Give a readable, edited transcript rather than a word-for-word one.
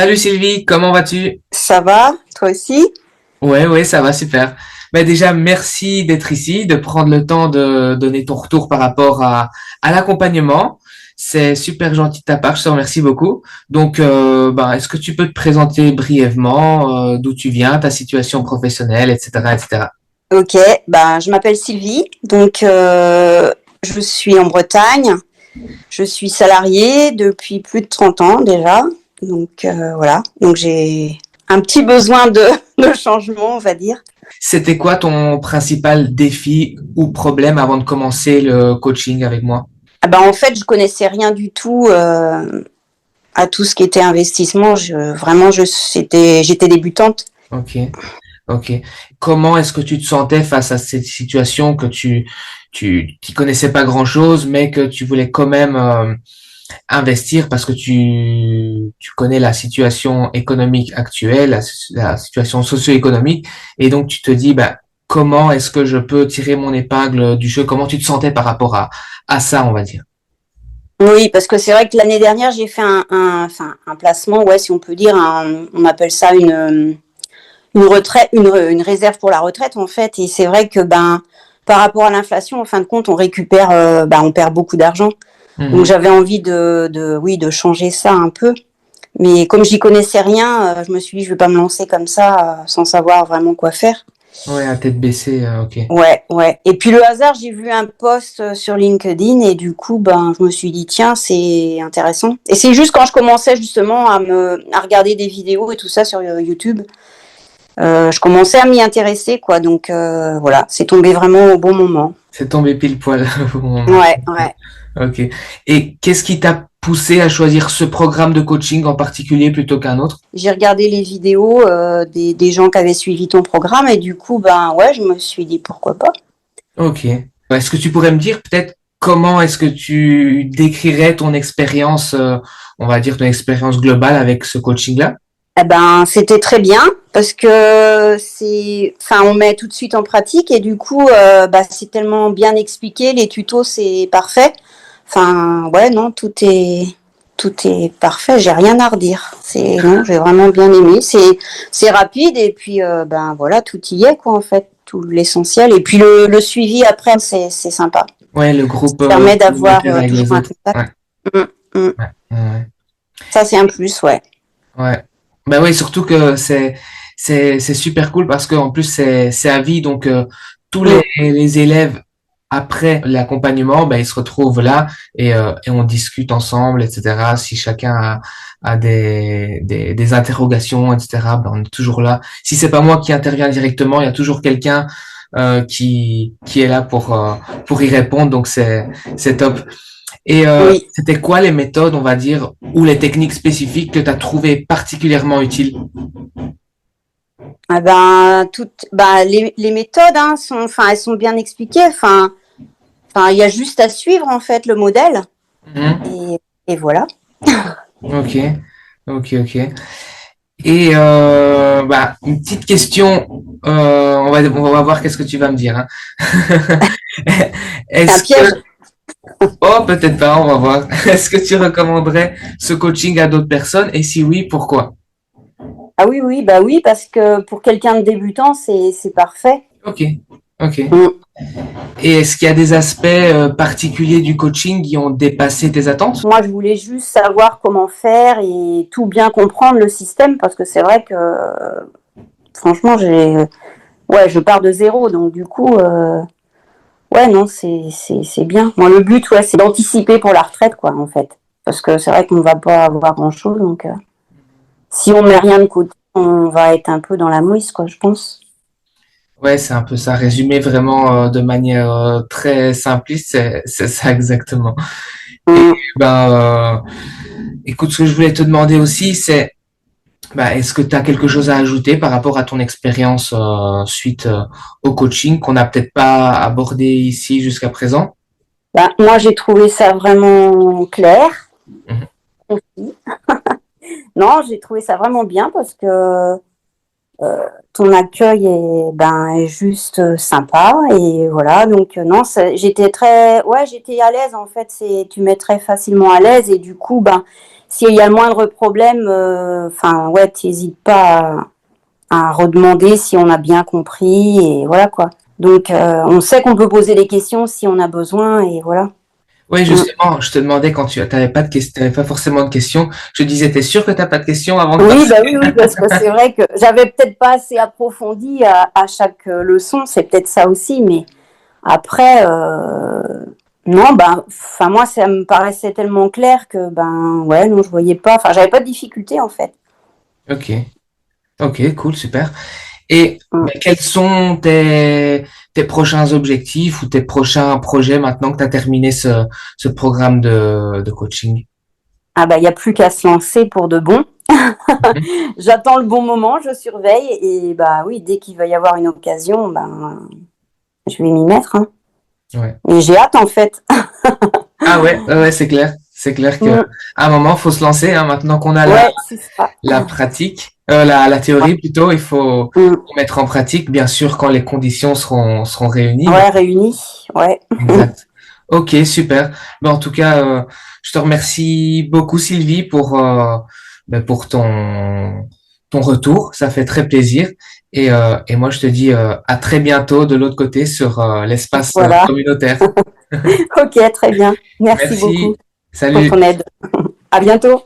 Salut Sylvie, comment vas-tu? Ça va, toi aussi? Ouais, ouais, ça va, super. Bah déjà, merci d'être ici, de prendre le temps de donner ton retour par rapport à l'accompagnement. C'est super gentil de ta part, je te remercie beaucoup. Donc, bah, est-ce que tu peux te présenter brièvement d'où tu viens, ta situation professionnelle, etc., etc. Ok, je m'appelle Sylvie, je suis en Bretagne, je suis salariée depuis plus de 30 ans déjà, voilà, donc j'ai un petit besoin de changement, on va dire. C'était quoi ton principal défi ou problème avant de commencer le coaching avec moi? En fait, je connaissais rien du tout à tout ce qui était investissement, j'étais débutante. Ok. Ok. Comment est-ce que tu te sentais face à cette situation que tu connaissais pas grand-chose, mais que tu voulais quand même investir parce que tu connais la situation économique actuelle, la situation socio-économique, et donc tu te dis, bah, comment est-ce que je peux tirer mon épingle du jeu? Comment tu te sentais par rapport à ça, on va dire? Oui, parce que c'est vrai que l'année dernière, j'ai fait un placement, ouais, si on peut dire, on appelle ça une retraite, une réserve pour la retraite en fait. Et c'est vrai que par rapport à l'inflation, en fin de compte, on perd beaucoup d'argent. Donc Mhm. j'avais envie oui, de changer ça un peu. Mais comme j'y connaissais rien, je me suis dit je vais pas me lancer comme ça sans savoir vraiment quoi faire. Ouais, à tête baissée, ok. Ouais, ouais. Et puis le hasard, j'ai vu un post sur LinkedIn et du coup, je me suis dit tiens, c'est intéressant. Et c'est juste quand je commençais justement à regarder des vidéos et tout ça sur YouTube. Je commençais à m'y intéresser, quoi. Voilà, c'est tombé vraiment au bon moment. C'est tombé pile poil au bon moment. Ouais, ouais. Ok. Et qu'est-ce qui t'a poussé à choisir ce programme de coaching en particulier plutôt qu'un autre? J'ai regardé les vidéos des gens qui avaient suivi ton programme et du coup, ouais, je me suis dit pourquoi pas. Ok. Est-ce que tu pourrais me dire peut-être comment est-ce que tu décrirais ton expérience, on va dire ton expérience globale avec ce coaching-là? C'était très bien parce que on met tout de suite en pratique et du coup, c'est tellement bien expliqué, les tutos, c'est parfait. Ouais, non, tout est parfait. J'ai rien à redire. Non, j'ai vraiment bien aimé. C'est rapide et puis, voilà, tout y est, quoi, en fait, tout l'essentiel. Et puis le suivi après, c'est sympa. Ouais, le groupe Ça permet d'avoir communautaire avec les toujours un autres. contact. Ouais, Mm, mm. ouais, ouais. Ça, c'est un plus, ouais. Ouais. Bah oui, surtout que c'est super cool parce que en plus c'est à vie, donc tous Mm. les élèves après l'accompagnement, ben ils se retrouvent là et on discute ensemble, etc. Si chacun a des interrogations, etc. Ben on est toujours là. Si c'est pas moi qui interviens directement, il y a toujours quelqu'un qui est là pour y répondre, donc c'est top. Et Oui. c'était quoi les méthodes, on va dire, ou les techniques spécifiques que tu as trouvées particulièrement utiles? Les méthodes elles sont bien expliquées. Il y a juste à suivre en fait le modèle Mhm. et, et voilà. Ok, ok, ok. Et bah, une petite question, on va voir qu'est-ce que tu vas me dire, hein. C'est un Est-ce piège. que, oh peut-être pas, on va voir. Est-ce que tu recommanderais ce coaching à d'autres personnes? Et si oui, pourquoi? Ah oui, oui, oui, parce que pour quelqu'un de débutant, c'est parfait. Ok, ok. Mm. Et est-ce qu'il y a des aspects particuliers du coaching qui ont dépassé tes attentes? Moi, je voulais juste savoir comment faire et tout bien comprendre le système parce que c'est vrai que franchement, ouais, je pars de zéro, donc du coup, ouais, non, c'est bien. Moi, le but, ouais, c'est d'anticiper pour la retraite, quoi, en fait, parce que c'est vrai qu'on va pas avoir grand-chose, si on met rien de côté, on va être un peu dans la mouise, quoi, je pense. Ouais, c'est un peu ça. Résumé vraiment de manière très simpliste, c'est ça exactement. Et Mm. ben, écoute, ce que je voulais te demander aussi, c'est, bah, est-ce que tu as quelque chose à ajouter par rapport à ton expérience suite au coaching qu'on n'a peut-être pas abordé ici jusqu'à présent? Moi, j'ai trouvé ça vraiment clair. Mhm. Non, j'ai trouvé ça vraiment bien parce que ton accueil est juste sympa et voilà. Non, j'étais très, ouais, j'étais à l'aise en fait. Tu mets très facilement à l'aise et du coup, s'il y a le moindre problème, enfin ouais, t'hésites pas à redemander si on a bien compris et voilà quoi. Donc on sait qu'on peut poser des questions si on a besoin et voilà. Oui, Mm. justement, je te demandais quand tu n'avais pas de questions, t'avais pas forcément de questions. Je disais, t'es sûr que t'as pas de questions avant de Oui, passer? bah oui, oui, parce que c'est vrai que j'avais peut-être pas assez approfondi à chaque leçon, c'est peut-être ça aussi, mais après, non, ben, enfin moi ça me paraissait tellement clair que ben ouais, non, je voyais pas, enfin j'avais pas de difficulté en fait. Ok, ok, cool, super. Et Mm. ben, quels sont tes prochains objectifs ou tes prochains projets maintenant que tu as terminé ce programme de coaching? Ah bah il y a plus qu'à se lancer pour de bon. Mhm. J'attends le bon moment, je surveille et bah oui, dès qu'il va y avoir une occasion, ben je vais m'y mettre. Hein. Ouais. Et j'ai hâte en fait. Ah ouais, ouais, ouais, c'est clair. C'est clair que Mm. à un moment, faut se lancer, hein, maintenant qu'on a Ouais, c'est ça. la pratique, la théorie plutôt, il faut Mm. mettre en pratique, bien sûr, quand les conditions seront réunies. Mais Ouais, réunis. Ouais. exact. Ok, super. Ben, en tout cas, je te remercie beaucoup, Sylvie, pour ton retour. Ça fait très plaisir. Et moi, je te dis à très bientôt de l'autre côté sur l'espace Voilà. communautaire. Ok, très bien. Merci beaucoup Merci. pour ton Salut. aide. À bientôt.